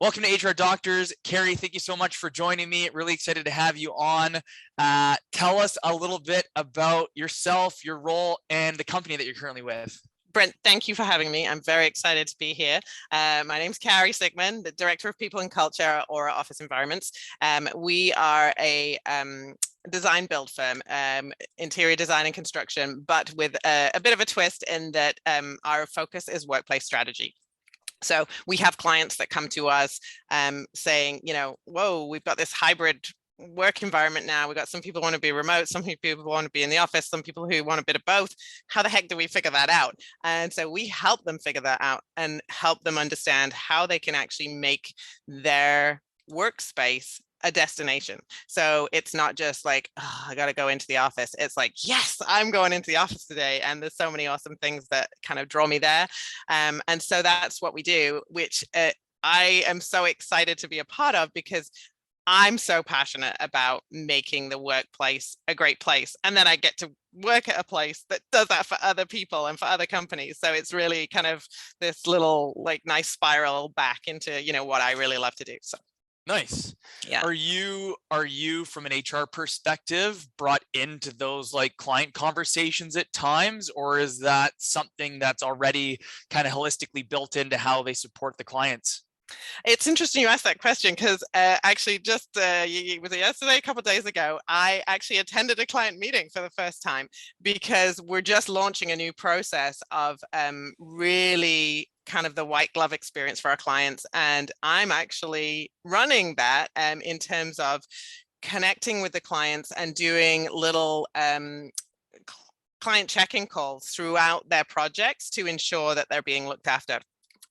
Welcome to HR Doctors. Carrie, thank you so much for joining me. Really excited to have you on. Tell us a little bit about yourself, your role, and the company that you're currently with. Brent, thank you for having me. I'm very excited to be here. My name's Carrie Sikman, the Director of People and Culture at Aura Office Environments. We are a design build firm, interior design and construction, but with a bit of a twist in that our focus is workplace strategy. So we have clients that come to us saying, whoa, we've got this hybrid work environment now. We've got some people want to be remote, some people want to be in the office, some people who want a bit of both. How the heck do we figure that out? And so we help them figure that out and help them understand how they can actually make their workspace a destination. So it's not just like, oh, I got to go into the office. It's like, yes, I'm going into the office today. And there's so many awesome things that kind of draw me there. And so that's what we do, which I am so excited to be a part of, because I'm so passionate about making the workplace a great place. And then I get to work at a place that does that for other people and for other companies. So it's really kind of this little nice spiral back into, what I really love to do. So. Nice. Yeah. Are you from an HR perspective brought into those client conversations at times, or is that something that's already kind of holistically built into how they support the clients? It's interesting you asked that question, because actually just was it yesterday, a couple of days ago, I actually attended a client meeting for the first time, because we're just launching a new process of really kind of the white glove experience for our clients. And I'm actually running that in terms of connecting with the clients and doing little client check-in calls throughout their projects to ensure that they're being looked after.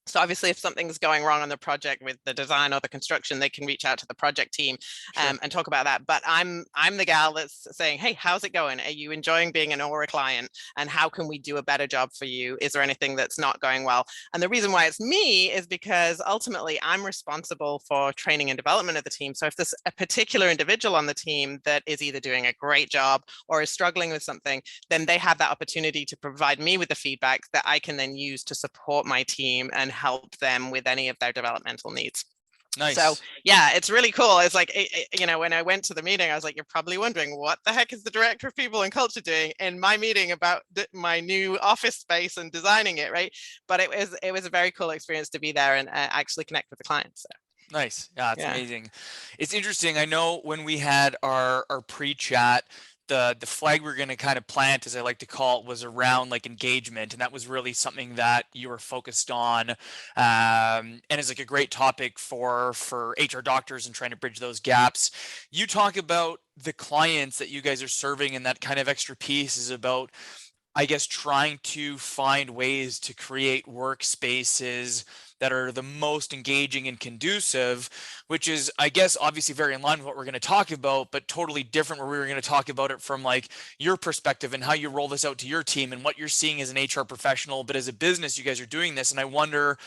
So obviously, if something's going wrong on the project with the design or the construction, they can reach out to the project team and talk about that. But I'm the gal that's saying, hey, how's it going? Are you enjoying being an Aura client? And how can we do a better job for you? Is there anything that's not going well? And the reason why it's me is because ultimately I'm responsible for training and development of the team. So if there's a particular individual on the team that is either doing a great job or is struggling with something, then they have that opportunity to provide me with the feedback that I can then use to support my team and help them with any of their developmental needs. Nice. So yeah, it's really cool. It's like, when I went to the meeting, I was like, you're probably wondering, what the heck is the Director of People and Culture doing in my meeting about my new office space and designing it, right? But it was a very cool experience to be there and actually connect with the clients. So. Nice. Yeah, it's amazing. It's interesting. I know when we had our pre-chat, the flag we're going to kind of plant, as I like to call it, was around engagement, and that was really something that you were focused on, and is a great topic for HR doctors and trying to bridge those gaps. You talk about the clients that you guys are serving, and that kind of extra piece is about, I guess, trying to find ways to create workspaces that are the most engaging and conducive, which is, I guess, obviously very in line with what we're going to talk about, but totally different where we were going to talk about it from your perspective and how you roll this out to your team and what you're seeing as an HR professional. But as a business, you guys are doing this. And I wonder,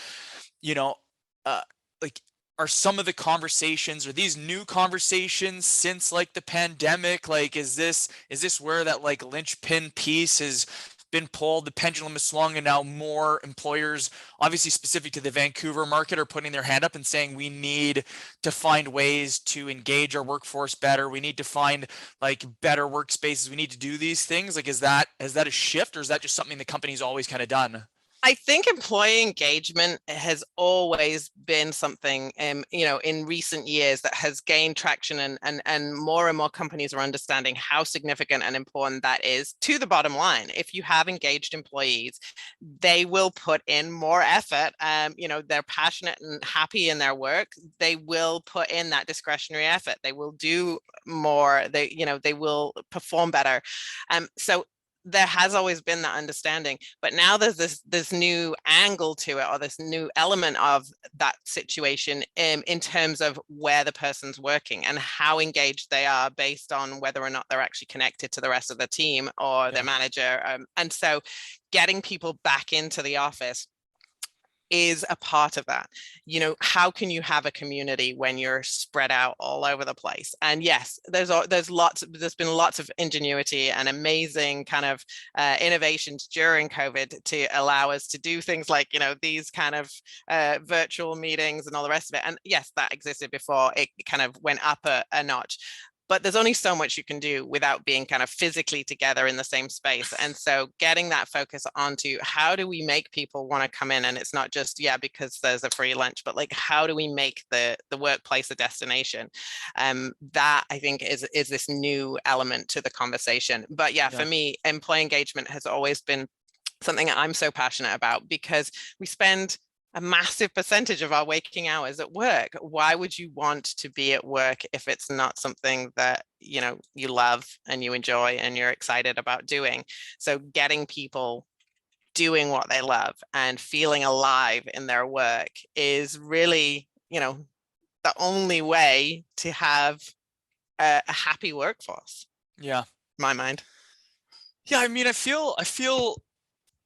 are some of the conversations, or these new conversations since the pandemic, is this where that linchpin piece has been pulled, the pendulum has swung, and now more employers, obviously specific to the Vancouver market, are putting their hand up and saying, we need to find ways to engage our workforce better, we need to find better workspaces, we need to do these things? Is that a shift, or is that just something the company's always kind of done? I think employee engagement has always been something, in recent years that has gained traction, and more companies are understanding how significant and important that is to the bottom line. If you have engaged employees, they will put in more effort. They're passionate and happy in their work. They will put in that discretionary effort. They will do more. They will perform better. So there has always been that understanding, but now there's this new angle to it, or this new element of that situation in terms of where the person's working and how engaged they are based on whether or not they're actually connected to the rest of the team or their manager. And so getting people back into the office is a part of that. You know, how can you have a community when you're spread out all over the place? And yes, there's been lots of ingenuity and amazing kind of innovations during COVID to allow us to do things like, you know, these kind of virtual meetings and all the rest of it. And yes, that existed before it kind of went up a notch, but there's only so much you can do without being kind of physically together in the same space. And so getting that focus onto how do we make people want to come in, and it's not just, yeah, because there's a free lunch, but like, how do we make the workplace a destination? That I think is this new element to the conversation. But yeah, for me, employee engagement has always been something I'm so passionate about, because we spend a massive percentage of our waking hours at work. Why would you want to be at work if it's not something that, you know, you love and you enjoy and you're excited about doing? So getting people doing what they love and feeling alive in their work is really, you know, the only way to have a happy workforce. Yeah. In my mind. Yeah, I mean, I feel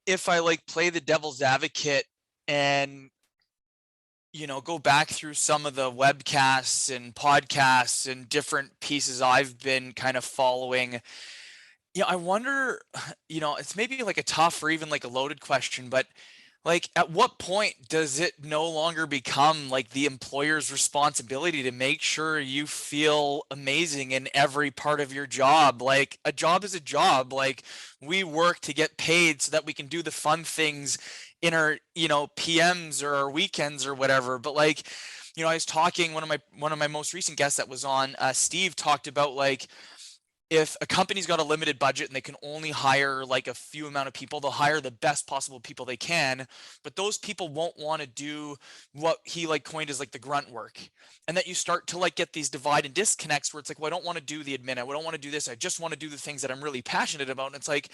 if I like play the devil's advocate and, you know, go back through some of the webcasts and podcasts and different pieces I've been kind of following, yeah, I wonder, you know, it's maybe like a tough or even like a loaded question, but like at what point does it no longer become like the employer's responsibility to make sure you feel amazing in every part of your job? Like a job is a job. Like we work to get paid so that we can do the fun things in our, you know, PMs or our weekends or whatever. But like, you know, I was talking, one of my most recent guests that was on, Steve, talked about like if a company's got a limited budget and they can only hire like a few amount of people, they'll hire the best possible people they can, but those people won't want to do what he like coined as like the grunt work. And that you start to like get these divide and disconnects where it's like, well, I don't want to do the admin, I don't want to do this, I just want to do the things that I'm really passionate about. And it's like,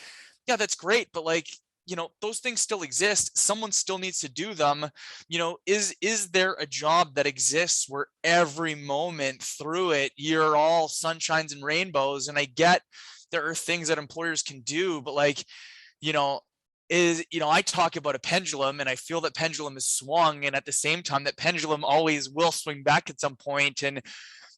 yeah, that's great, but like, you know, those things still exist, someone still needs to do them. You know, is there a job that exists where every moment through it you're all sunshines and rainbows? And I get there are things that employers can do, but like, you know, I talk about a pendulum and I feel that pendulum is swung, and at the same time that pendulum always will swing back at some point. And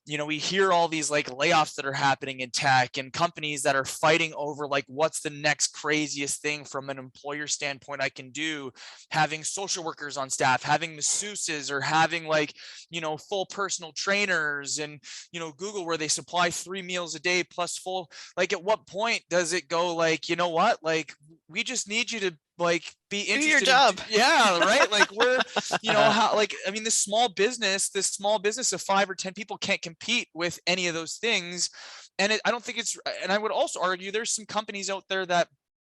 you know, we hear all these like layoffs that are happening in tech and companies that are fighting over like what's the next craziest thing from an employer standpoint I can do, having social workers on staff, having masseuses, or having like, you know, full personal trainers, and you know, Google where they supply 3 meals a day plus full. Like at what point does it go like, you know what, like we just need you to like be Do your interested in job. yeah, right, like we're, you know, how like I mean this small business of 5 or 10 people can't compete with any of those things. And I don't think it's, and I would also argue there's some companies out there that,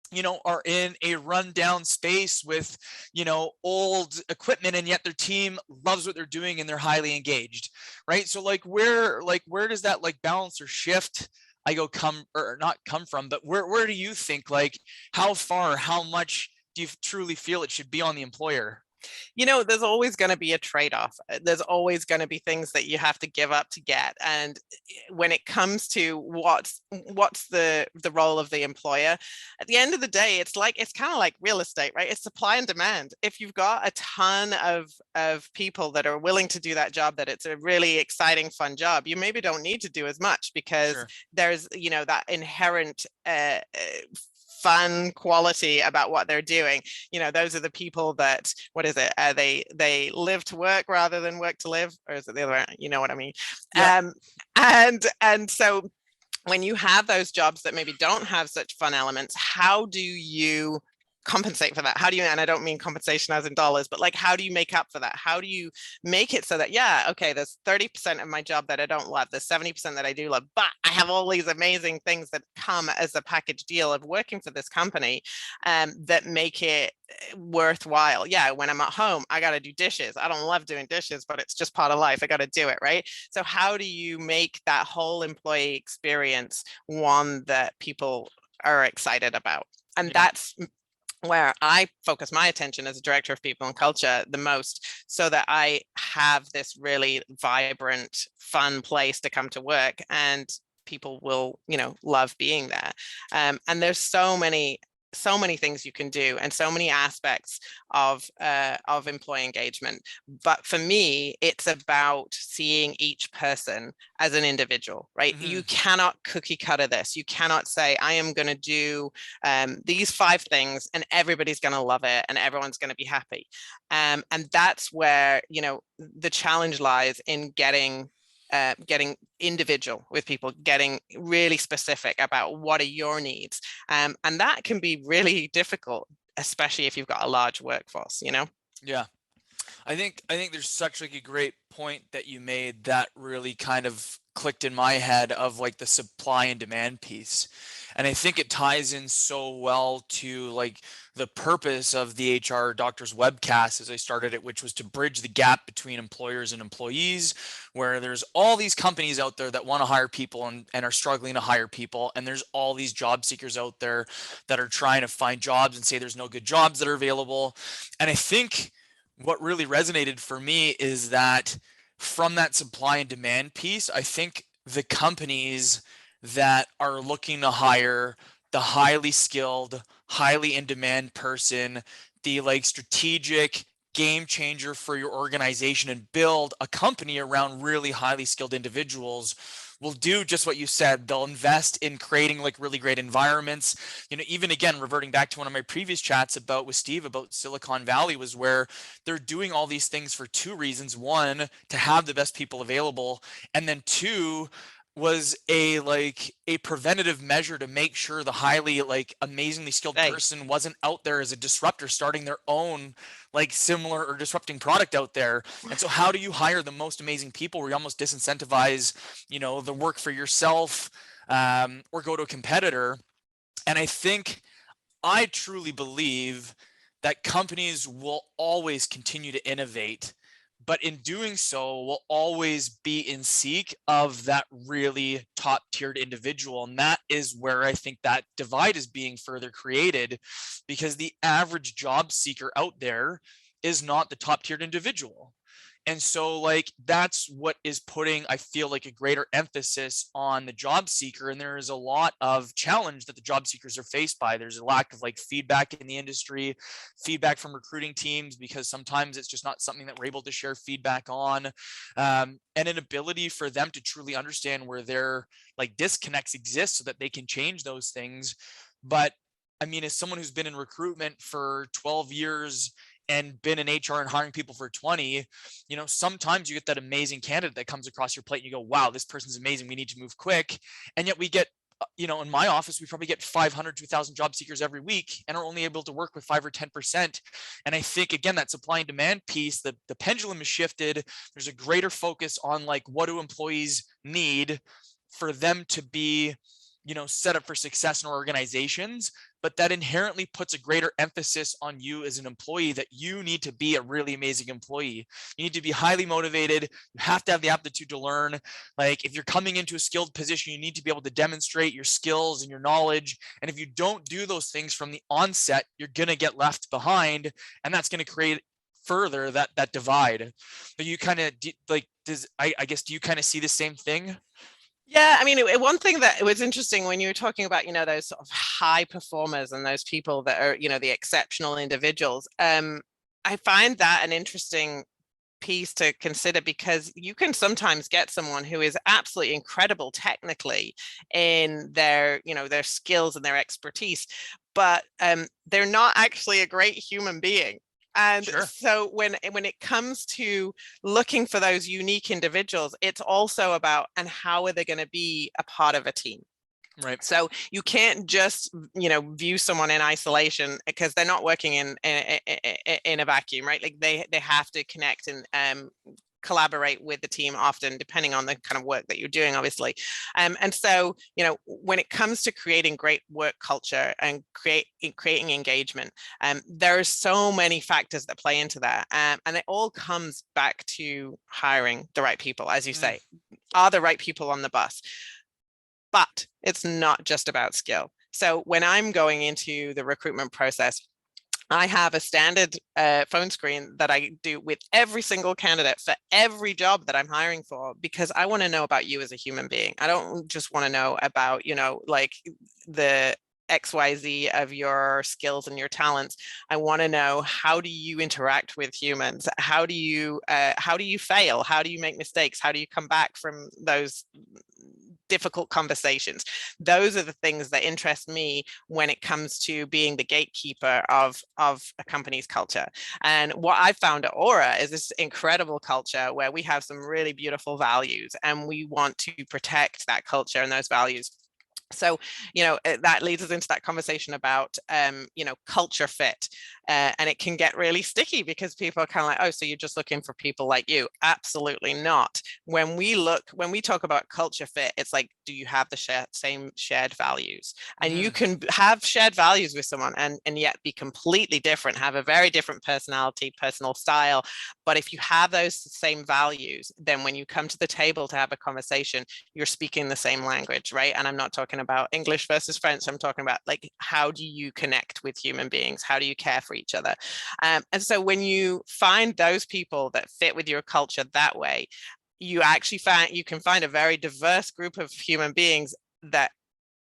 you know, are in a rundown space with, you know, old equipment, and yet their team loves what they're doing and they're highly engaged, right? So where does that like balance or shift I go come or not come from, but where do you think, like how far, how much do you truly feel it should be on the employer? You know, there's always going to be a trade-off. There's always going to be things that you have to give up to get. And when it comes to what's the role of the employer, at the end of the day, it's kind of like real estate, right? It's supply and demand. If you've got a ton of people that are willing to do that job, that it's a really exciting, fun job, you maybe don't need to do as much, because Sure. there's, you know, that inherent fun quality about what they're doing. You know, those are the people that, what is it, they live to work rather than work to live, or is it the other way? You know what I mean? Yeah. And so when you have those jobs that maybe don't have such fun elements, how do you compensate for that? How do you, and I don't mean compensation as in dollars, but like, how do you make up for that? How do you make it so that, yeah, okay, there's 30% of my job that I don't love, there's 70% that I do love, but I have all these amazing things that come as a package deal of working for this company, that make it worthwhile. Yeah, when I'm at home, I got to do dishes. I don't love doing dishes, but it's just part of life. I got to do it, right? So how do you make that whole employee experience one that people are excited about? And Yeah. that's where I focus my attention as a director of people and culture the most, so that I have this really vibrant, fun place to come to work, and people will, you know, love being there. And there's so many so many things you can do and so many aspects of employee engagement. But for me, it's about seeing each person as an individual, right? Mm-hmm. You cannot cookie cutter this. You cannot say, I am going to do these 5 things and everybody's going to love it and everyone's going to be happy. And that's where, the challenge lies in getting individual with people, getting really specific about what are your needs. And that can be really difficult, especially if you've got a large workforce, Yeah. I think there's such like a great point that you made that really kind of clicked in my head of like the supply and demand piece. And I think it ties in so well to like the purpose of the HR Doctors Webcast as I started it, which was to bridge the gap between employers and employees, where there's all these companies out there that want to hire people and are struggling to hire people. And there's all these job seekers out there that are trying to find jobs and say there's no good jobs that are available. And I think what really resonated for me is that from that supply and demand piece, I think the companies that are looking to hire the highly skilled, highly in demand person, the like strategic game changer for your organization and build a company around really highly skilled individuals will do just what you said. They'll invest in creating like really great environments. Even again, reverting back to one of my previous chats about with Steve about Silicon Valley was where they're doing all these things for 2 reasons. One, to have the best people available, and then 2, was a preventative measure to make sure the highly like amazingly skilled Hey, person wasn't out there as a disruptor starting their own like similar or disrupting product out there. And so how do you hire the most amazing people where you almost disincentivize the work for yourself, or go to a competitor? And I truly believe that companies will always continue to innovate, but in doing so will always be in seek of that really top tiered individual. And that is where I think that divide is being further created, because the average job seeker out there is not the top tiered individual. And so like that's what is putting, I feel like, a greater emphasis on the job seeker. And there is a lot of challenge that the job seekers are faced by. There's a lack of like feedback in the industry, feedback from recruiting teams, because sometimes it's just not something that we're able to share feedback on, and an ability for them to truly understand where their like disconnects exist so that they can change those things. But I mean, as someone who's been in recruitment for 12 years and been in HR and hiring people for 20, sometimes you get that amazing candidate that comes across your plate and you go, wow, this person's amazing. We need to move quick. And yet we get, in my office, we probably get 500 to 1,000 job seekers every week and are only able to work with 5 or 10%. And I think, again, that supply and demand piece, the pendulum has shifted. There's a greater focus on like, what do employees need for them to be set up for success in organizations, but that inherently puts a greater emphasis on you as an employee, that you need to be a really amazing employee. You need to be highly motivated. You have to have the aptitude to learn. Like if you're coming into a skilled position, you need to be able to demonstrate your skills and your knowledge. And if you don't do those things from the onset, you're going to get left behind. And that's going to create further that divide. But you kind of like, I guess, do you kind of see the same thing? yeah, I mean, one thing that was interesting when you were talking about, those sort of high performers and those people that are, the exceptional individuals. I find that an interesting piece to consider, because you can sometimes get someone who is absolutely incredible technically in their skills and their expertise, but they're not actually a great human being. And Sure. so when it comes to looking for those unique individuals, it's also about, and how are they going to be a part of a team? Right. So you can't just, view someone in isolation, because they're not working in a vacuum, right? Like they have to connect and collaborate with the team often, depending on the kind of work that you're doing, obviously. And so, when it comes to creating great work culture and creating engagement, there are so many factors that play into that. And it all comes back to hiring the right people, as you say, are the right people on the bus. But it's not just about skill. So when I'm going into the recruitment process, I have a standard phone screen that I do with every single candidate for every job that I'm hiring for, because I want to know about you as a human being. I don't just want to know about, like the XYZ of your skills and your talents. I want to know, how do you interact with humans? How do you fail? How do you make mistakes? How do you come back from those difficult conversations? Those are the things that interest me when it comes to being the gatekeeper of a company's culture. And what I found at Aura is this incredible culture where we have some really beautiful values, and we want to protect that culture and those values. So, that leads us into that conversation about, culture fit. And it can get really sticky because people are kind of like, oh, so you're just looking for people like you? Absolutely not. When we talk about culture fit, it's like, do you have the same shared values? And you can have shared values with someone and yet be completely different, have a very different personality, personal style. But if you have those same values, then when you come to the table to have a conversation, you're speaking the same language, right? And I'm not talking about English versus French. I'm talking about, like, how do you connect with human beings? How do you care for each other? And so when you find those people that fit with your culture that way, you can find a very diverse group of human beings that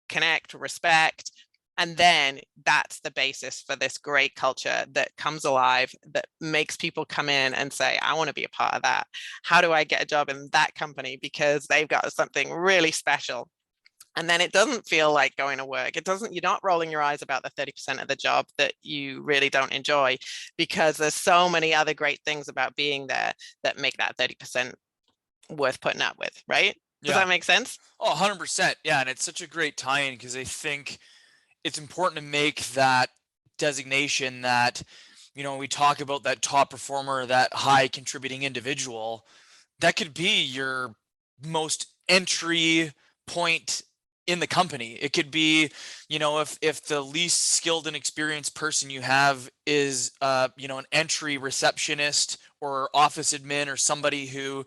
connect, respect, and then that's the basis for this great culture that comes alive, that makes people come in and say, I want to be a part of that. How do I get a job in that company? Because they've got something really special. And then it doesn't feel like going to work. You're not rolling your eyes about the 30% of the job that you really don't enjoy, because there's so many other great things about being there that make that 30% worth putting up with, right? Does Yeah. that make sense? Oh, 100%. Yeah, and it's such a great tie-in because I think it's important to make that designation that, we talk about that top performer, that high contributing individual, that could be your most entry point in the company. It could be, if the least skilled and experienced person you have is, an entry receptionist or office admin, or somebody who,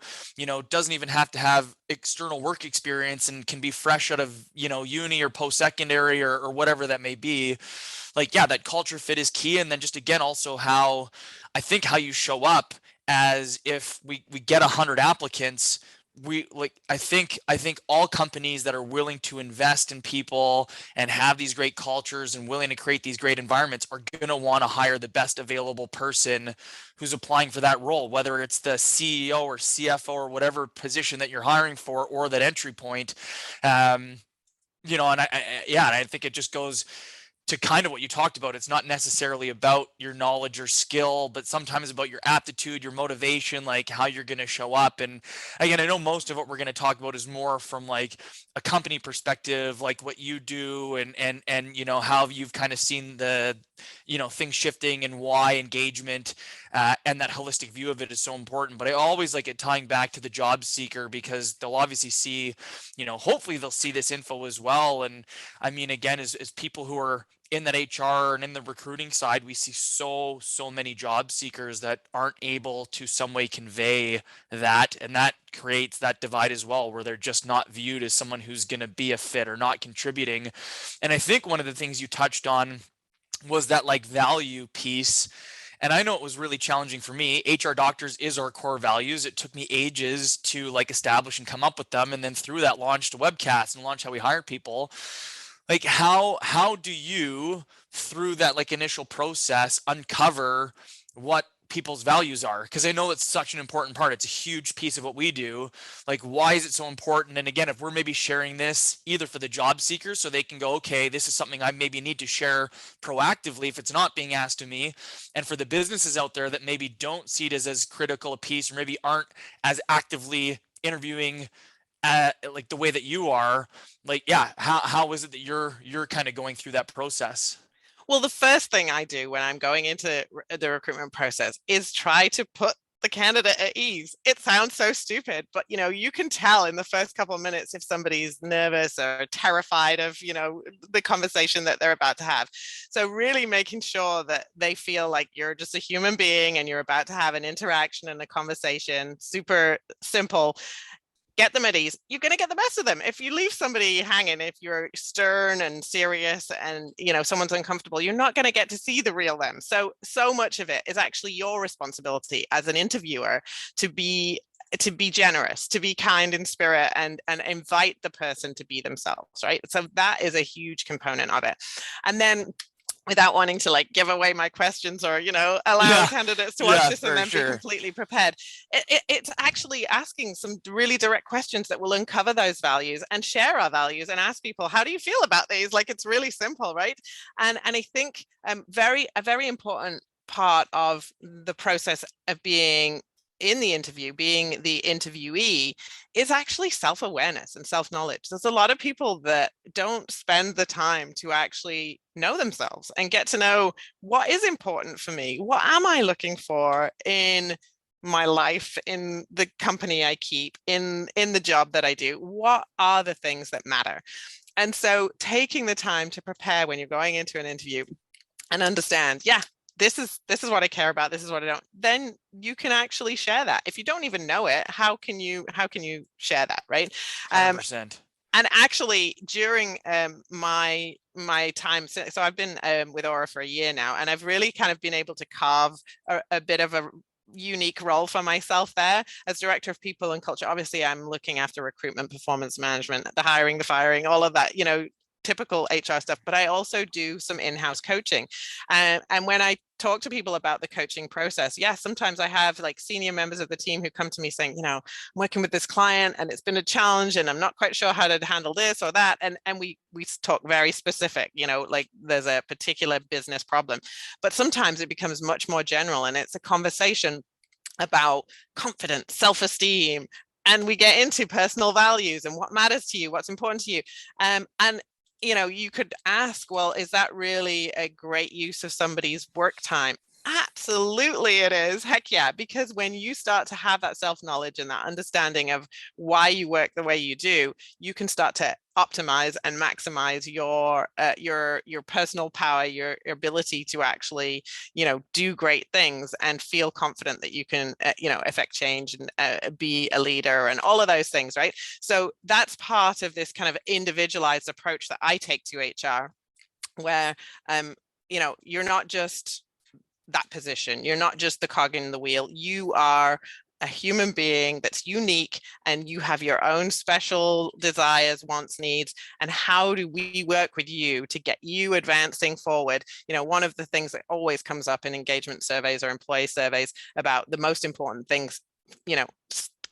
doesn't even have to have external work experience and can be fresh out of, uni or post-secondary, or whatever that may be. Like, yeah, that culture fit is key. And then just, again, also how you show up, as if we get 100 applicants, I think all companies that are willing to invest in people and have these great cultures and willing to create these great environments are going to want to hire the best available person who's applying for that role, whether it's the CEO or CFO or whatever position that you're hiring for, or that entry point. And I think it just goes to kind of what you talked about. It's not necessarily about your knowledge or skill, but sometimes about your aptitude, your motivation, like how you're going to show up. And again, I know most of what we're going to talk about is more from like a company perspective, like what you do, and how you've kind of seen the things shifting, and why engagement and that holistic view of it is so important. But I always like it tying back to the job seeker, because they'll obviously see, hopefully they'll see this info as well. And I mean, again, as people who are in that HR and in the recruiting side, we see so many job seekers that aren't able to some way convey that, and that creates that divide as well, where they're just not viewed as someone who's going to be a fit or not contributing. And I think one of the things you touched on was that like value piece. And I know it was really challenging for me. HR doctors is our core values. It took me ages to like establish and come up with them, and then through that launched a webcast and launched How We Hire People. Like how do you, through that like initial process, uncover what people's values are? Because I know it's such an important part. It's a huge piece of what we do. Like, why is it so important? And again, if we're maybe sharing this either for the job seekers so they can go, okay, this is something I maybe need to share proactively if it's not being asked of me, and for the businesses out there that maybe don't see it as critical a piece, or maybe aren't as actively interviewing like the way that you are, like, yeah, how is it that you're kind of going through that process? Well, the first thing I do when I'm going into the recruitment process is try to put the candidate at ease. It sounds so stupid, but you can tell in the first couple of minutes if somebody's nervous or terrified of, the conversation that they're about to have. So really making sure that they feel like you're just a human being and you're about to have an interaction and a conversation, super simple. Get them at ease. You're going to get the best of them. If you leave somebody hanging, if you're stern and serious and someone's uncomfortable, you're not going to get to see the real them. So much of it is actually your responsibility as an interviewer to be to be generous, to be kind in spirit, and invite the person to be themselves, right? So that is a huge component of it. And then, without wanting to like give away my questions or, allow Yeah. candidates to watch Yeah, this and for then be sure. completely prepared, it's actually asking some really direct questions that will uncover those values and share our values and ask people, how do you feel about these? Like, it's really simple, right? And I think a very important part of the process of being in the interview, being the interviewee, is actually self-awareness and self-knowledge. There's a lot of people that don't spend the time to actually know themselves and get to know, what is important for me? What am I looking for in my life, in the company I keep, in the job that I do? What are the things that matter? And so taking the time to prepare when you're going into an interview and understand, yeah, this is what I care about, this is what I don't, then you can actually share that. If you don't even know it, how can you share that, right? 100%. And actually, during my time, so I've been with Aura for a year now, and I've really kind of been able to carve a bit of a unique role for myself there as director of people and culture. Obviously, I'm looking after recruitment, performance management, the hiring, the firing, all of that, typical HR stuff, but I also do some in-house coaching. And when I talk to people about the coaching process, sometimes I have like senior members of the team who come to me saying, I'm working with this client and it's been a challenge and I'm not quite sure how to handle this or that. And we talk very specific, like there's a particular business problem, but sometimes it becomes much more general and it's a conversation about confidence, self-esteem, and we get into personal values and what matters to you, what's important to you. And you could ask, well, is that really a great use of somebody's work time? Absolutely it is. Heck yeah. Because when you start to have that self-knowledge and that understanding of why you work the way you do, you can start to optimize and maximize your personal power, your ability to actually, do great things and feel confident that you can, affect change and be a leader and all of those things, right? So that's part of this kind of individualized approach that I take to HR, where, you're not just that position. You're not just the cog in the wheel. You are a human being that's unique and you have your own special desires, wants, needs, and how do we work with you to get you advancing forward? One of the things that always comes up in engagement surveys or employee surveys about the most important things,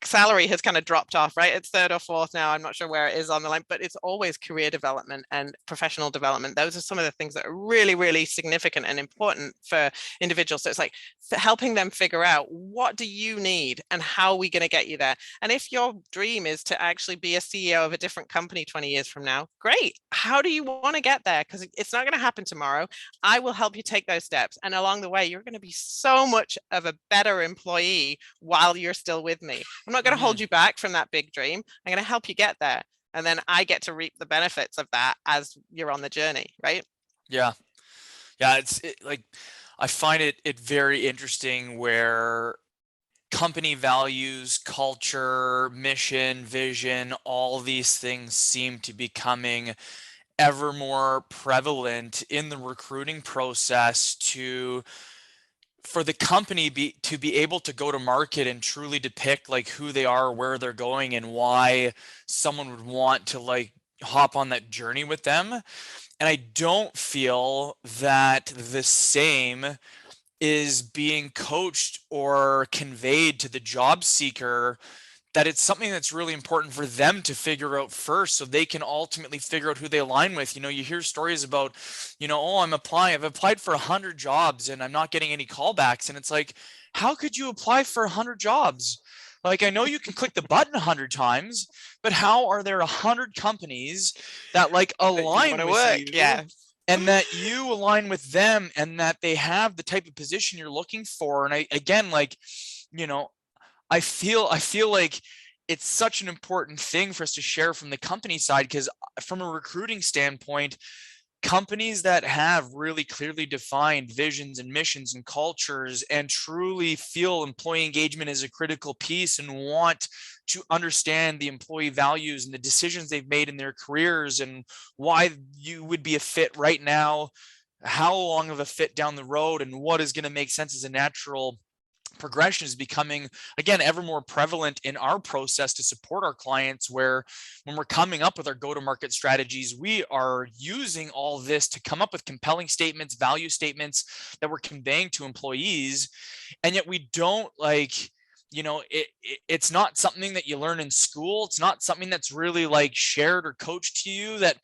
salary has kind of dropped off, right? It's third or fourth now. I'm not sure where it is on the line, but it's always career development and professional development. Those are some of the things that are really, really significant and important for individuals. So it's like helping them figure out, what do you need and how are we going to get you there? And if your dream is to actually be a CEO of a different company 20 years from now, great. How do you want to get there? Because it's not going to happen tomorrow. I will help you take those steps. And along the way, you're going to be so much of a better employee while you're still with me. I'm not going to hold you back from that big dream. I'm going to help you get there. And then I get to reap the benefits of that as you're on the journey, right? Yeah. Yeah. Like, I find it very interesting where company values, culture, mission, vision, all these things seem to be becoming ever more prevalent in the recruiting process for the company to be able to go to market and truly depict like who they are, where they're going, and why someone would want to like hop on that journey with them. And I don't feel that the same is being coached or conveyed to the job seeker, that it's something that's really important for them to figure out first so they can ultimately figure out who they align with. You hear stories about, oh, I've applied for 100 jobs and I'm not getting any callbacks. And it's like, how could you apply for 100 jobs? Like, I know you can click the button 100 times, but how are there 100 companies that like That you want align to with work. you Yeah. and that you align with them and that they have the type of position you're looking for? And again, like, you know, I feel like it's such an important thing for us to share from the company side, because from a recruiting standpoint, companies that have really clearly defined visions and missions and cultures and truly feel employee engagement is a critical piece and want to understand the employee values and the decisions they've made in their careers and why you would be a fit right now, how long of a fit down the road, and what is going to make sense as a natural progression is becoming, again, ever more prevalent in our process to support our clients, where when we're coming up with our go-to-market strategies, we are using all this to come up with compelling statements, value statements that we're conveying to employees. And yet we don't it's not something that you learn in school. It's not something that's really like shared or coached to you. That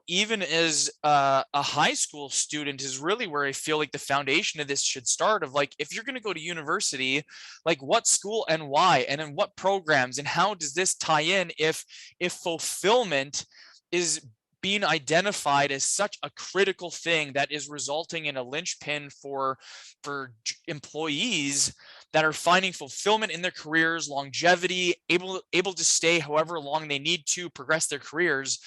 even as a high school student is really where I feel like the foundation of this should start. Of like, if you're going to go to university, like what school and why, and in what programs, and how does this tie in? If fulfillment is being identified as such a critical thing that is resulting in a linchpin for employees that are finding fulfillment in their careers, longevity, able to stay however long they need to progress their careers.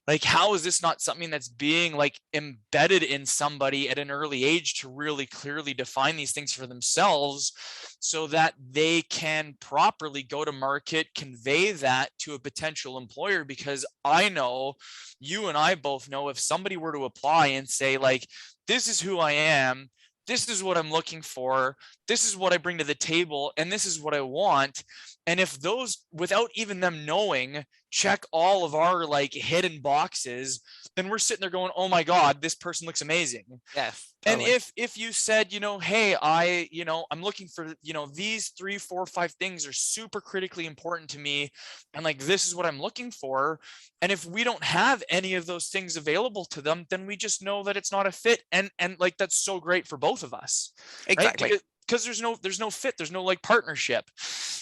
Like, how is this not something that's being like embedded in somebody at an early age to really clearly define these things for themselves, so that they can properly go to market, convey that to a potential employer? Because I know, you and I both know, if somebody were to apply and say like, this is who I am, this is what I'm looking for, this is what I bring to the table, and this is what I want. And if those, without even them knowing, check all of our like hidden boxes, then we're sitting there going, oh my God, this person looks amazing. Yes, And totally. if you said, hey, I'm looking for, these 3, 4, 5 things are super critically important to me, and like, this is what I'm looking for. And if we don't have any of those things available to them, then we just know that it's not a fit. And like, that's so great for both of us, right? Exactly. Because there's no fit, there's no like partnership.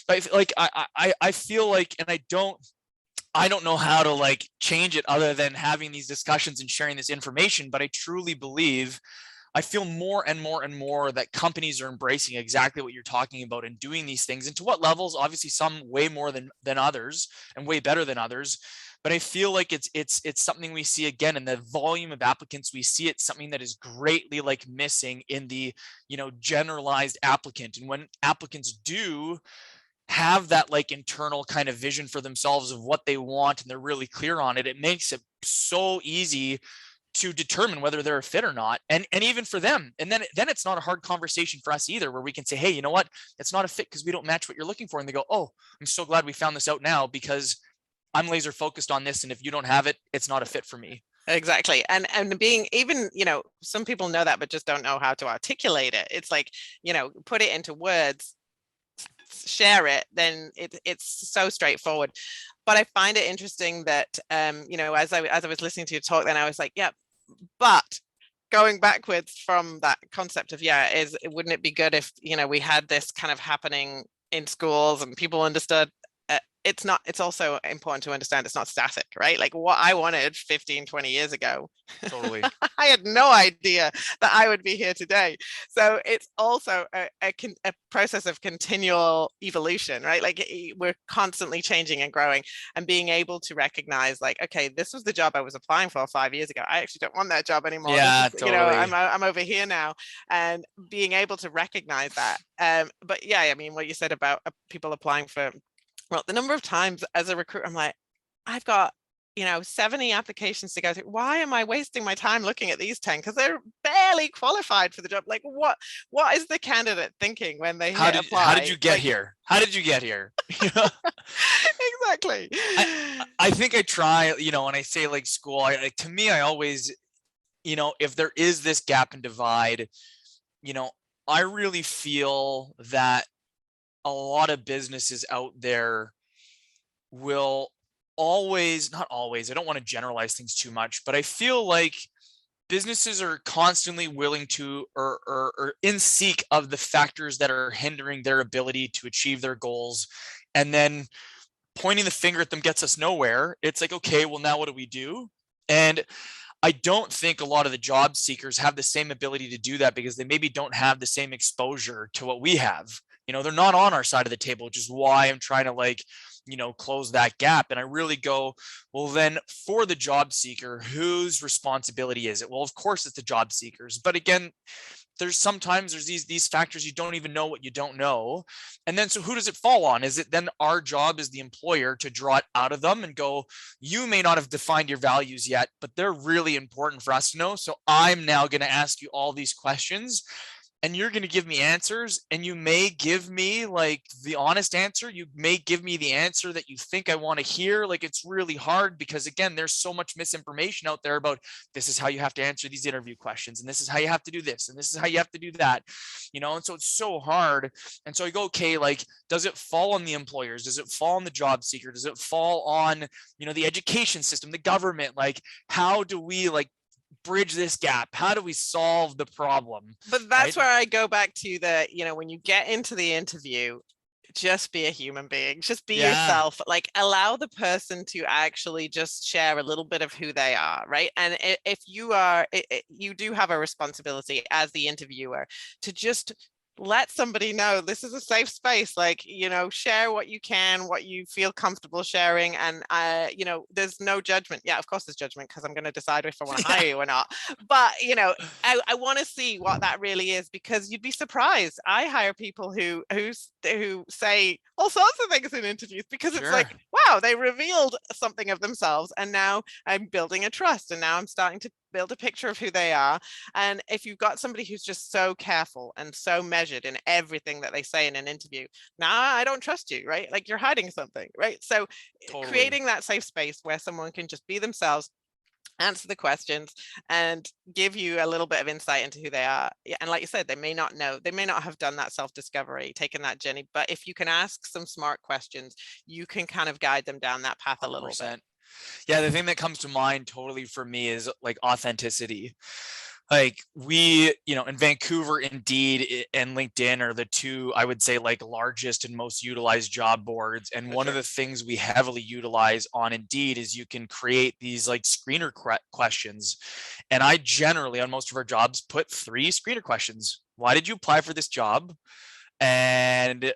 Like I feel like, and I don't know how to like change it other than having these discussions and sharing this information, but I truly believe, I feel more and more and more that companies are embracing exactly what you're talking about and doing these things. And to what levels? Obviously, some way more than others, and way better than others. But I feel like it's something we see again in the volume of applicants. We see it something that is greatly like missing in the generalized applicant. And when applicants do have that like internal kind of vision for themselves of what they want, and they're really clear on it, it makes it so easy to determine whether they're a fit or not. And even for them, and then it's not a hard conversation for us either, where we can say, hey, you know what, it's not a fit because we don't match what you're looking for. And they go, oh, I'm so glad we found this out now, because I'm laser focused on this, and if you don't have it, it's not a fit for me. Exactly. And being, even, some people know that but just don't know how to articulate it. It's like, put it into words, share it, then it's so straightforward. But I find it interesting that as I was listening to you talk, then I was like, yeah, but going backwards from that concept of, wouldn't it be good if we had this kind of happening in schools and people understood it's also important to understand it's not static, right? Like what I wanted 15, 20 years ago, Totally. I had no idea that I would be here today. So it's also a process of continual evolution, right? Like we're constantly changing and growing, and being able to recognize like, okay, this was the job I was applying for 5 years ago. I actually don't want that job anymore. Yeah, This is, totally. I'm over here now, and being able to recognize that. But yeah, I mean, what you said about people applying for, well, the number of times as a recruiter, I'm like, I've got 70 applications to go through. Why am I wasting my time looking at these 10? Because they're barely qualified for the job. Like what is the candidate thinking when they hit How did apply? you get Like, here? How did you get here? exactly. I think I try, when I say like school, to me, I always, if there is this gap and divide, I really feel that a lot of businesses out there will always, not always, I don't want to generalize things too much, but I feel like businesses are constantly willing to, or in seek of the factors that are hindering their ability to achieve their goals. And then pointing the finger at them gets us nowhere. It's like, okay, well, now what do we do? And I don't think a lot of the job seekers have the same ability to do that, because they maybe don't have the same exposure to what we have. They're not on our side of the table, which is why I'm trying to like, close that gap. And I really go, well, then for the job seeker, whose responsibility is it? Well, of course it's the job seekers. But again, there's these factors, you don't even know what you don't know. And then, so who does it fall on? Is it then our job as the employer to draw it out of them and go, you may not have defined your values yet, but they're really important for us to know. So I'm now going to ask you all these questions. and you're going to give me answers, and you may give me like the honest answer. You may give me the answer that you think I want to hear. Like, it's really hard because, again, there's so much misinformation out there about this is how you have to answer these interview questions, and this is how you have to do this, and this is how you have to do that, and so it's so hard. And so I go, okay, like, does it fall on the employers? Does it fall on the job seeker? Does it fall on, the education system, the government? Like, how do we like bridge this gap? How do we solve the problem? But that's Right? where I go back to the, when you get into the interview, just be a human being, just be Yeah, yourself, like allow the person to actually just share a little bit of who they are, right? And if you are, you do have a responsibility as the interviewer to just let somebody know this is a safe space, like, share what you can, what you feel comfortable sharing. And there's no judgment. Yeah, of course there's judgment, because I'm going to decide if I want to hire you or not. But I want to see what that really is, because you'd be surprised. I hire people who say all sorts of things in interviews, because it's sure. like, wow, they revealed something of themselves, and now I'm building a trust, and now I'm starting to build a picture of who they are. And if you've got somebody who's just so careful and so measured in everything that they say in an interview, now I don't trust you, right? Like, you're hiding something, right? So Totally. creating that safe space where someone can just be themselves, answer the questions, and give you a little bit of insight into who they are. Yeah, and like you said, they may not know, they may not have done that self-discovery, taken that journey, but if you can ask some smart questions, you can kind of guide them down that path a little bit. 100%. Yeah, the thing that comes to mind totally for me is like authenticity. Like, we, in Vancouver, Indeed and LinkedIn are the two, I would say, like, largest and most utilized job boards. And For one of sure. the things we heavily utilize on Indeed is you can create these like screener questions. And I generally, on most of our jobs, put 3 screener questions. Why did you apply for this job? And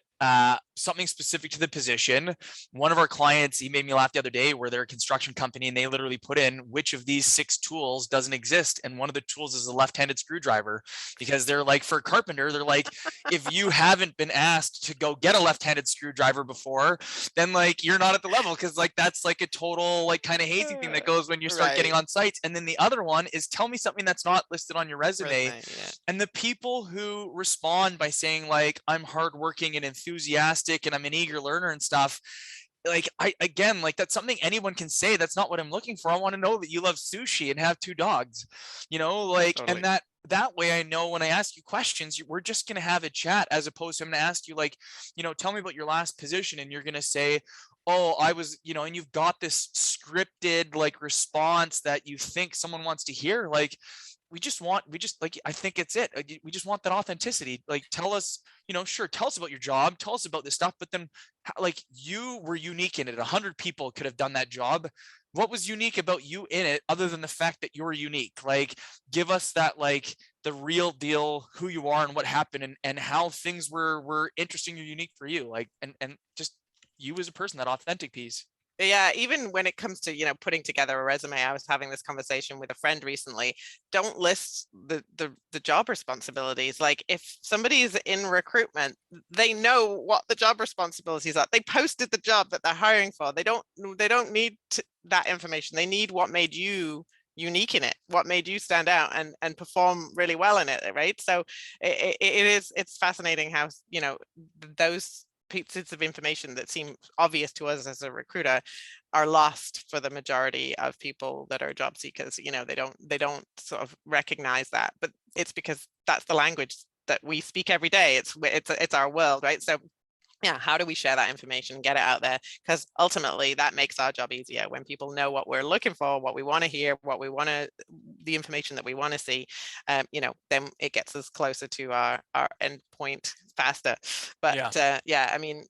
something specific to the position. One of our clients, he made me laugh the other day, where they're a construction company, and they literally put in which of these 6 tools doesn't exist. And one of the tools is a left-handed screwdriver, because they're like, for a carpenter, they're like, if you haven't been asked to go get a left-handed screwdriver before, then like you're not at the level, because like that's like a total like kind of hazing thing that goes when you start getting Right. on sites. And then the other one is, tell me something that's not listed on your resume. Resume, yeah. And the people who respond by saying like, I'm hardworking and enthusiastic and I'm an eager learner and stuff, like, I, again, like, that's something anyone can say. That's not what I'm looking for. I want to know that you love sushi and have 2 dogs, like, and Totally. that way I know when I ask you questions, we're just going to have a chat, as opposed to I'm going to ask you like, tell me about your last position, and you're going to say, oh, I was, and you've got this scripted like response that you think someone wants to hear. Like, we just like, I think it's it. We just want that authenticity. Like, tell us, sure, tell us about your job, tell us about this stuff, but then like, you were unique in it. 100 people could have done that job. What was unique about you in it, other than the fact that you're unique? Like, give us that, like, the real deal, who you are and what happened, and how things were interesting or unique for you. Like, and just you as a person, that authentic piece. Yeah, even when it comes to, putting together a resume, I was having this conversation with a friend recently. Don't list the job responsibilities. Like, if somebody is in recruitment, they know what the job responsibilities are. They posted the job that they're hiring for. They don't need that information. They need what made you unique in it, what made you stand out and perform really well in it, right? So it's fascinating how, those pieces of information that seem obvious to us as a recruiter are lost for the majority of people that are job seekers. They don't sort of recognize that, but it's because that's the language that we speak every day. It's our world, right? So yeah, how do we share that information, get it out there? Because ultimately that makes our job easier when people know what we're looking for, what we want to hear, the information that we want to see. Then it gets us closer to our end point faster. But Yeah. yeah, I mean,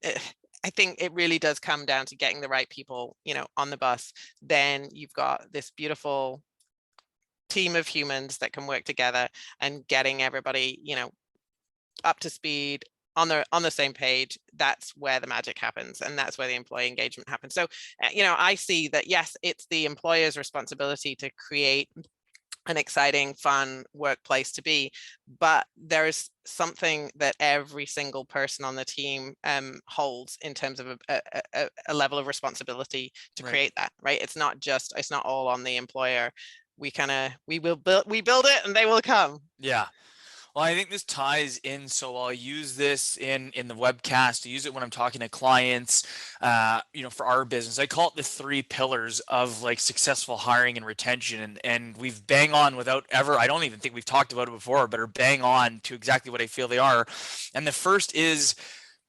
I think it really does come down to getting the right people, on the bus. Then you've got this beautiful team of humans that can work together, and getting everybody, up to speed, on the same page. That's where the magic happens, and that's where the employee engagement happens. So I see that, yes, it's the employer's responsibility to create an exciting, fun workplace to be, but there's something that every single person on the team holds in terms of a level of responsibility to Right. create that, right? It's not all on the employer. We build it and they will come. Yeah. Well, I think this ties in so well. I use this in the webcast. I use it when I'm talking to clients, for our business. I call it the three pillars of like successful hiring and retention. And we've bang on without ever, I don't even think we've talked about it before, but are bang on to exactly what I feel they are. And the first is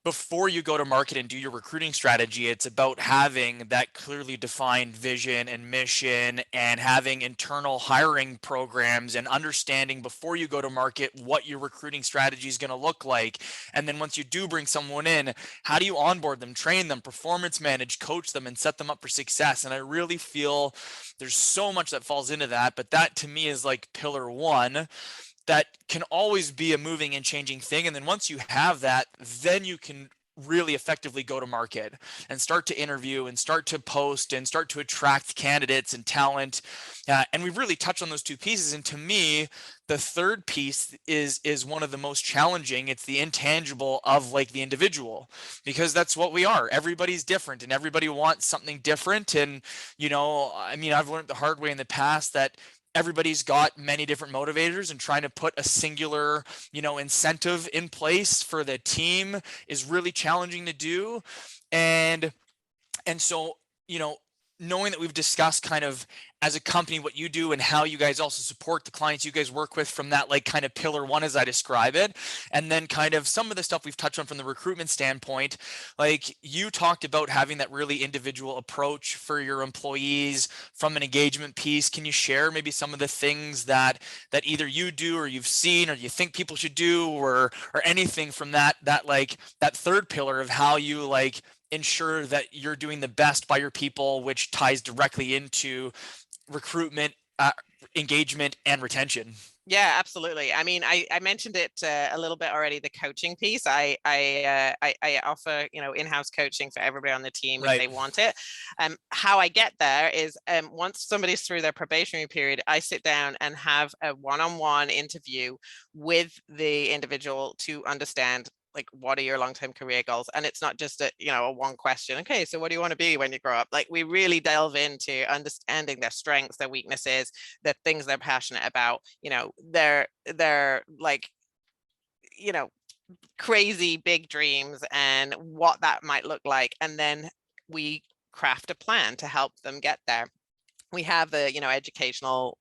before you go to market and do your recruiting strategy, it's about having that clearly defined vision and mission and having internal hiring programs and understanding before you go to market what your recruiting strategy is going to look like. And then once you do bring someone in, how do you onboard them, train them, performance manage, coach them, and set them up for success? And I really feel there's so much that falls into that, but that to me is like pillar one that can always be a moving and changing thing. And then once you have that, then you can really effectively go to market and start to interview and start to post and start to attract candidates and talent. And we've really touched on those two pieces. And to me, the third piece is one of the most challenging. It's the intangible of like the individual, because that's what we are. Everybody's different and everybody wants something different. And, I mean, I've learned the hard way in the past that everybody's got many different motivators, and trying to put a singular, incentive in place for the team is really challenging to do. And so, knowing that we've discussed kind of as a company what you do and how you guys also support the clients you guys work with from that like kind of pillar one as I describe it, and then kind of some of the stuff we've touched on from the recruitment standpoint, like you talked about having that really individual approach for your employees from an engagement piece. Can you share maybe some of the things that either you do or you've seen or you think people should do, or anything from that like that third pillar of how you like ensure that you're doing the best by your people, which ties directly into recruitment, engagement, and retention? Yeah, absolutely. I mean, I mentioned it a little bit already. The coaching piece. I offer in-house coaching for everybody on the team if Right. they want it. How I get there is once somebody's through their probationary period, I sit down and have a one-on-one interview with the individual to understand, like, what are your long-term career goals? And it's not just a one question. Okay, so what do you want to be when you grow up? Like, we really delve into understanding their strengths, their weaknesses, the things they're passionate about, their like, crazy big dreams and what that might look like. And then we craft a plan to help them get there. We have the educational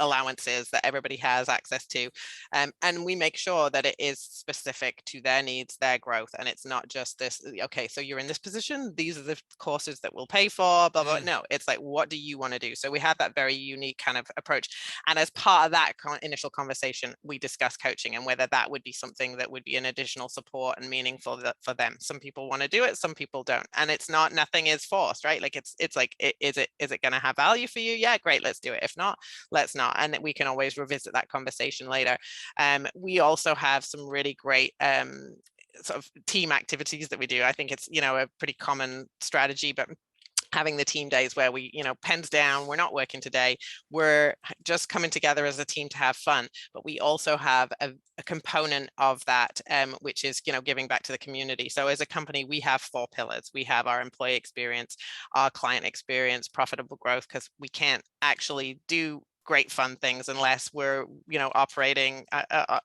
allowances that everybody has access to, and we make sure that it is specific to their needs, their growth, and it's not just this, okay, so you're in this position, these are the courses that we'll pay for, blah blah. No, it's like, what do you want to do? So we have that very unique kind of approach, and as part of that initial conversation, we discuss coaching and whether that would be something that would be an additional support and meaningful for them. Some people want to do it, some people don't, and it's not, nothing is forced, right? Like, it's like, is it going to have value for you? Yeah, great, let's do it. If not, let's not, and we can always revisit that conversation later. We also have some really great sort of team activities that we do. I think it's a pretty common strategy, but having the team days where we, pens down, we're not working today, we're just coming together as a team to have fun. But we also have a component of that, which is, giving back to the community. So as a company, we have 4 pillars. We have our employee experience, our client experience, profitable growth, because we can't actually do great fun things unless we're operating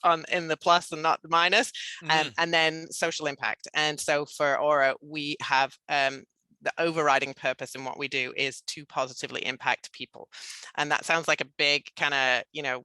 on in the plus and not the minus. And then social impact. And so for Aura, we have the overriding purpose in what we do is to positively impact people. And that sounds like a big kind of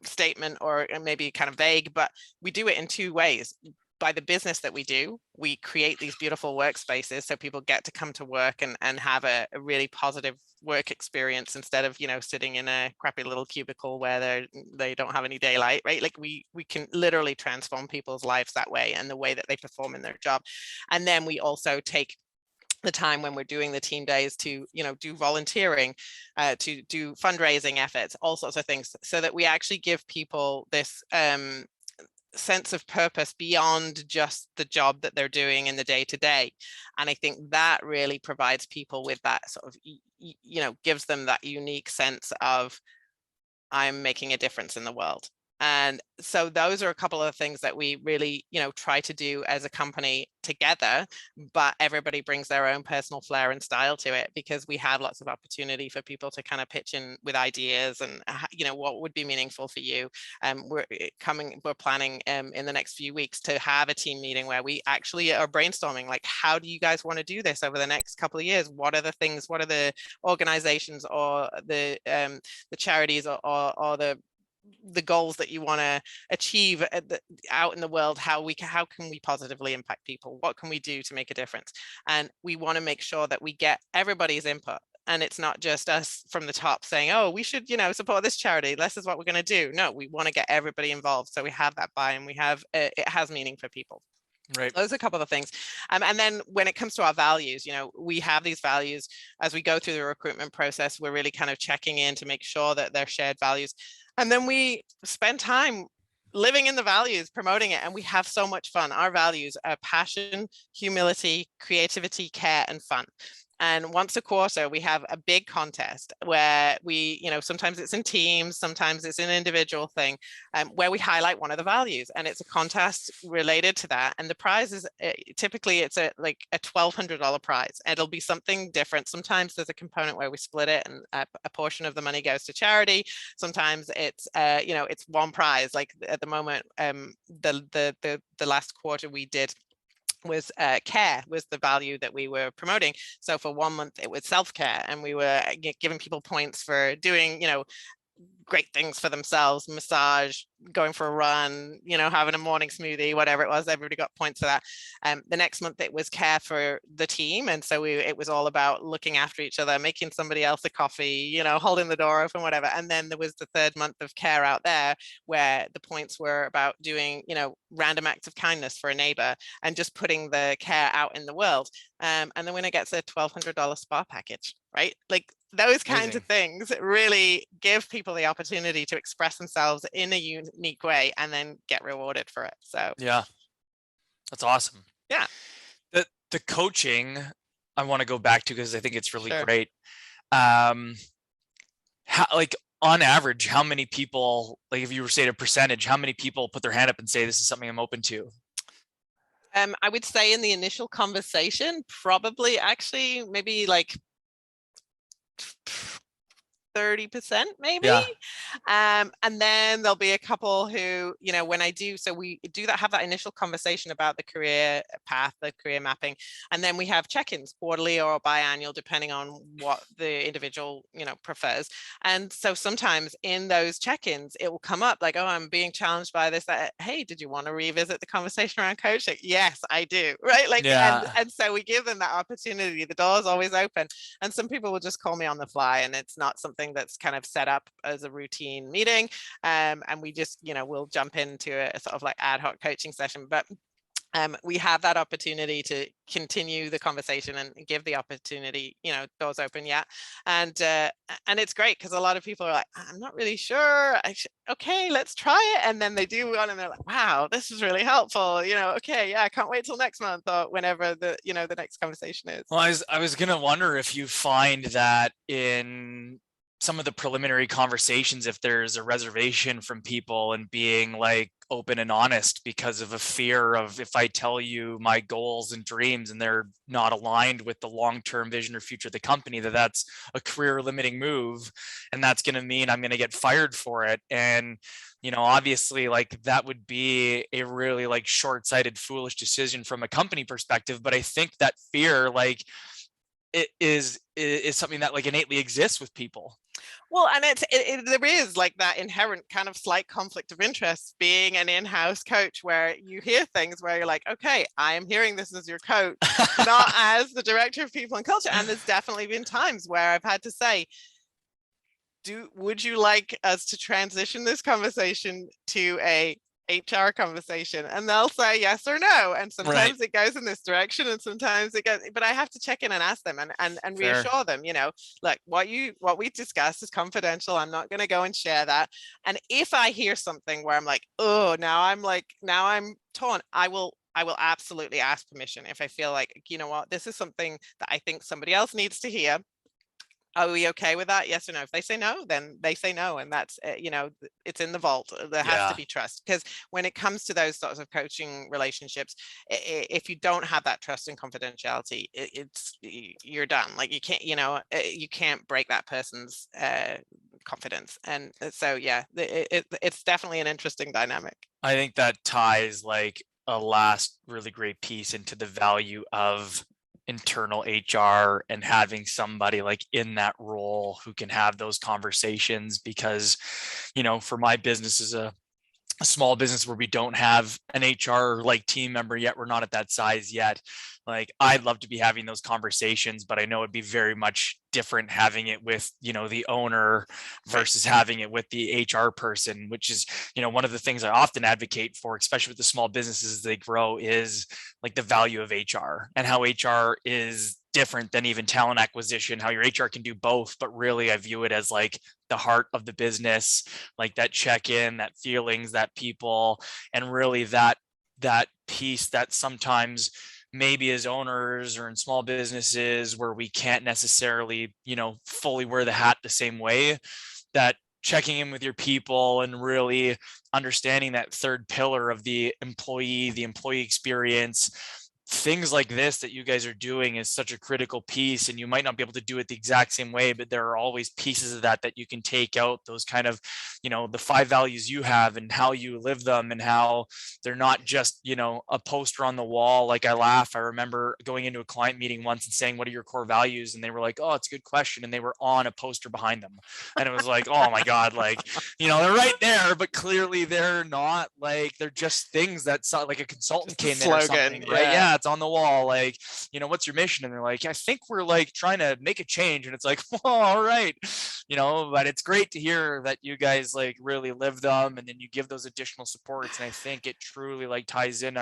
statement, or maybe kind of vague, but we do it in 2 ways. By the business that we do, we create these beautiful workspaces so people get to come to work and have a really positive work experience, instead of sitting in a crappy little cubicle where they don't have any daylight, right? Like, we can literally transform people's lives that way, and the way that they perform in their job. And then we also take the time when we're doing the team days to do volunteering, to do fundraising efforts, all sorts of things, so that we actually give people this sense of purpose beyond just the job that they're doing in the day to day. And I think that really provides people with that sort of gives them that unique sense of, I'm making a difference in the world. And so those are a couple of things that we really, try to do as a company together, but everybody brings their own personal flair and style to it, because we have lots of opportunity for people to kind of pitch in with ideas and, what would be meaningful for you. We're planning in the next few weeks to have a team meeting where we actually are brainstorming, like, how do you guys want to do this over the next couple of years? What are the things, what are the organizations or the charities or the goals that you want to achieve out in the world? How can we positively impact people? What can we do to make a difference? And we want to make sure that we get everybody's input, and it's not just us from the top saying, oh, we should support this charity, this is what we're going to do. No, we want to get everybody involved, so we have that buy-in, we have it has meaning for people. Right. Those are a couple of things. And then when it comes to our values, we have these values as we go through the recruitment process. We're really kind of checking in to make sure that they're shared values. And then we spend time living in the values, promoting it. And we have so much fun. Our values are passion, humility, creativity, care, and fun. And once a quarter, we have a big contest where we, sometimes it's in teams, sometimes it's an individual thing, where we highlight one of the values. And it's a contest related to that. And the prize is typically it's a $1,200 prize. It'll be something different. Sometimes there's a component where we split it and a portion of the money goes to charity. Sometimes it's, it's one prize. Like at the moment, the last quarter we did was care was the value that we were promoting. So for 1 month it was self-care, and we were giving people points for doing great things for themselves, massage, going for a run, having a morning smoothie, whatever it was. Everybody got points for that. The next month it was care for the team, and so it was all about looking after each other, making somebody else a coffee, holding the door open, whatever. And then there was the third month of care out there, where the points were about doing random acts of kindness for a neighbor and just putting the care out in the world. And the winner gets a $1,200 spa package, right? Like those kinds of things really give people the opportunity to express themselves in a unique way and then get rewarded for it. So yeah, that's awesome. Yeah. The coaching I want to go back to, because I think it's really Sure. great. How, like on average, how many people, like if you were to say a percentage, how many people put their hand up and say this is something I'm open to? I would say in the initial conversation, probably actually maybe like 30% maybe. Yeah. And then there'll be a couple who, when I do, so we do have that initial conversation about the career path, the career mapping, and then we have check-ins quarterly or biannual, depending on what the individual, prefers. And so sometimes in those check-ins, it will come up like, oh, I'm being challenged by this. Hey, did you want to revisit the conversation around coaching? Yes, I do. Right. Like, Yeah. and so we give them that opportunity. The door is always open. And some people will just call me on the fly, and it's not something that's kind of set up as a routine meeting, and we just we'll jump into a sort of like ad hoc coaching session. But we have that opportunity to continue the conversation and give the opportunity, doors open. Yeah. And it's great because a lot of people are like, I'm not really sure. Okay, let's try it. And then they do one and they're like, wow, this is really helpful. Okay, yeah, I can't wait till next month or whenever the next conversation is. Well, I was going to wonder if you find that in some of the preliminary conversations, if there's a reservation from people and being like open and honest because of a fear of, if I tell you my goals and dreams and they're not aligned with the long-term vision or future of the company, that's a career limiting move, and that's going to mean I'm going to get fired for it. And obviously like that would be a really like short-sighted, foolish decision from a company perspective. But I think that fear, like, it is something that like innately exists with people. Well, and there is like that inherent kind of slight conflict of interest being an in-house coach, where you hear things where you're like, okay, I am hearing this as your coach, not as the director of people and culture. And there's definitely been times where I've had to say, would you like us to transition this conversation to a HR conversation? And they'll say yes or no. And sometimes it goes in this direction and sometimes it goes, but I have to check in and ask them and reassure them, look, what we discussed is confidential. I'm not going to go and share that. And if I hear something where I'm like, oh, now I'm torn, I will absolutely ask permission if I feel like, this is something that I think somebody else needs to hear. are we okay with that? Yes or no? If they say no, then they say no, and that's it's in the vault. There has to Yeah. be trust, because when it comes to those sorts of coaching relationships, if you don't have that trust and confidentiality, you're done. Like, you can't, you can't break that person's confidence. And so yeah, it's definitely an interesting dynamic. I think that ties like a last really great piece into the value of internal HR and having somebody like in that role who can have those conversations because, for my business as a small business where we don't have an HR like team member yet. We're not at that size yet. Like, I'd love to be having those conversations, but I know it'd be very much different having it with, the owner Right. versus having it with the HR person, which is, one of the things I often advocate for, especially with the small businesses as they grow, is like the value of HR and how HR is different than even talent acquisition, how your HR can do both. But really, I view it as like the heart of the business, like that check in, that feelings, that people, and really that piece that sometimes maybe as owners or in small businesses where we can't necessarily, fully wear the hat the same way, that checking in with your people and really understanding that third pillar of the employee experience, things like this that you guys are doing is such a critical piece. And you might not be able to do it the exact same way, but there are always pieces of that you can take out, those kind of, the 5 values you have and how you live them, and how they're not just, a poster on the wall. Like, I laugh, I remember going into a client meeting once and saying, what are your core values? And they were like, oh, it's a good question, and they were on a poster behind them. And it was like, oh my god, like, they're right there, but clearly they're not, like, they're just things that like a consultant Just a came in or slogan. something, right? Yeah. Yeah, it's on the wall. Like, what's your mission? And they're like, I think we're like trying to make a change. And it's like, well, all right, but it's great to hear that you guys like really live them, and then you give those additional supports. And I think it truly like ties in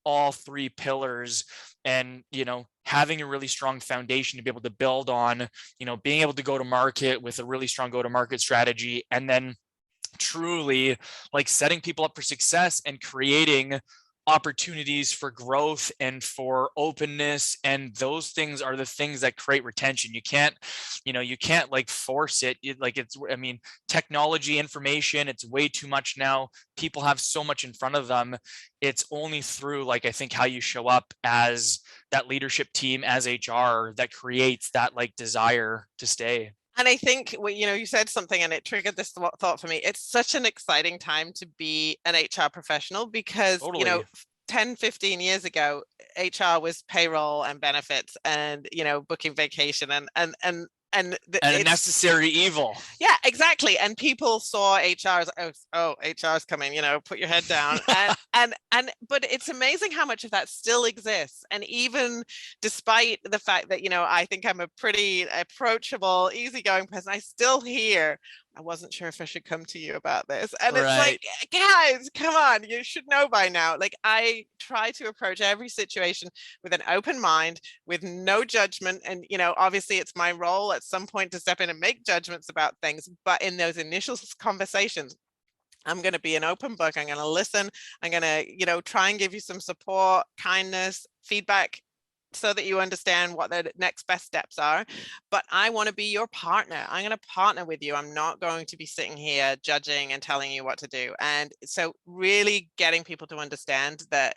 all three pillars, and having a really strong foundation to be able to build on, being able to go to market with a really strong go to market strategy, and then truly like setting people up for success and creating opportunities for growth and for openness. And those things are the things that create retention. You can't like force it. Like, it's, I mean, technology, information, it's way too much now. People have so much in front of them. It's only through, like, I think how you show up as that leadership team, as HR, that creates that like desire to stay. And I think, you said something and it triggered this thought for me. It's such an exciting time to be an HR professional because, Totally. 10, 15 years ago, HR was payroll and benefits and, booking vacation and And a it's, necessary evil. yeah, exactly. And people saw HR as, oh, HR's coming, put your head down. But it's amazing how much of that still exists. And even despite the fact that, I think I'm a pretty approachable, easygoing person, I still hear, I wasn't sure if I should come to you about this. And it's like, Right. guys, come on, you should know by now. Like, I try to approach every situation with an open mind, with no judgment. And, obviously it's my role at some point to step in and make judgments about things. But in those initial conversations, I'm going to be an open book. I'm going to listen. I'm going to, try and give you some support, kindness, feedback, so that you understand what the next best steps are. But I want to be your partner. I'm going to partner with you. I'm not going to be sitting here judging and telling you what to do. And so really getting people to understand that,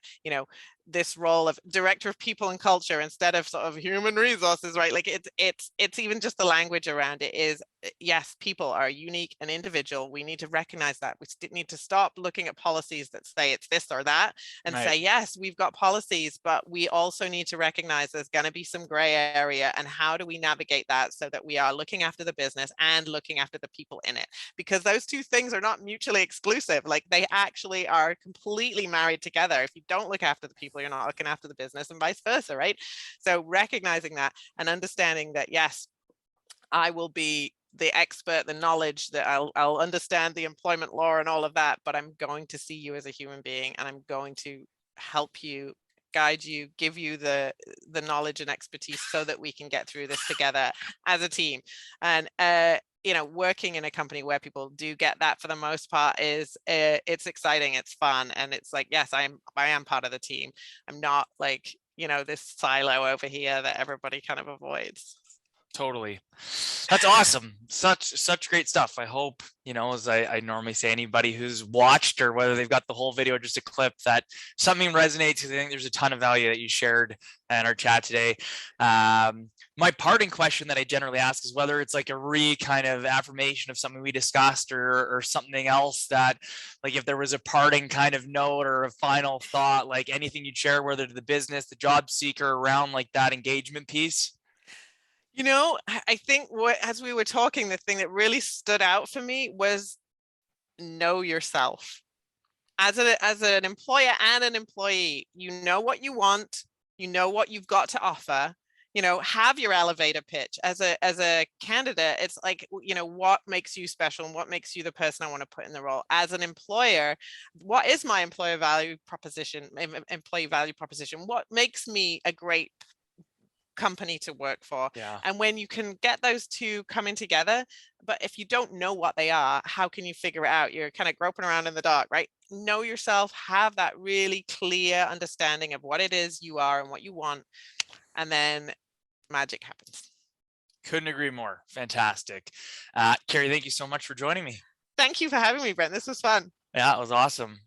this role of director of people and culture instead of sort of human resources, right? Like, it's even just the language around it is, yes, people are unique and individual. We need to recognize that. We need to stop looking at policies that say it's this or that and Right. say, yes, we've got policies, but we also need to recognize there's going to be some gray area. And how do we navigate that so that we are looking after the business and looking after the people in it? Because those two things are not mutually exclusive. Like, they actually are completely married together. If you don't look after the people, you're not looking after the business, and vice versa, right? So recognizing that and understanding that, yes, I will be the expert, the knowledge, that I'll understand the employment law and all of that, but I'm going to see you as a human being, and I'm going to help you, guide you, give you the knowledge and expertise so that we can get through this together as a team. And working in a company where people do get that for the most part is, it's exciting, it's fun, and it's like, yes, I am part of the team. I'm not like, this silo over here that everybody kind of avoids. Totally. That's awesome. Such great stuff. I hope, as I normally say, anybody who's watched or whether they've got the whole video or just a clip, that something resonates, because I think there's a ton of value that you shared in our chat today. My parting question that I generally ask is whether it's like a kind of affirmation of something we discussed, or something else that, like, if there was a parting kind of note or a final thought, like anything you'd share, whether to the business, the job seeker, around like that engagement piece. I think as we were talking, the thing that really stood out for me was know yourself. As an employer and an employee, you know what you want, you know what you've got to offer, have your elevator pitch. As a candidate, it's like, what makes you special and what makes you the person I want to put in the role. As an employer, what is my employee value proposition? What makes me a great company to work for? Yeah. And when you can get those two coming together, but if you don't know what they are, how can you figure it out? You're kind of groping around in the dark, right? Know yourself, have that really clear understanding of what it is you are and what you want, and then magic happens. Couldn't agree more. Fantastic. Carrie, thank you so much for joining me. Thank you for having me, Brent. This was fun. Yeah, it was awesome.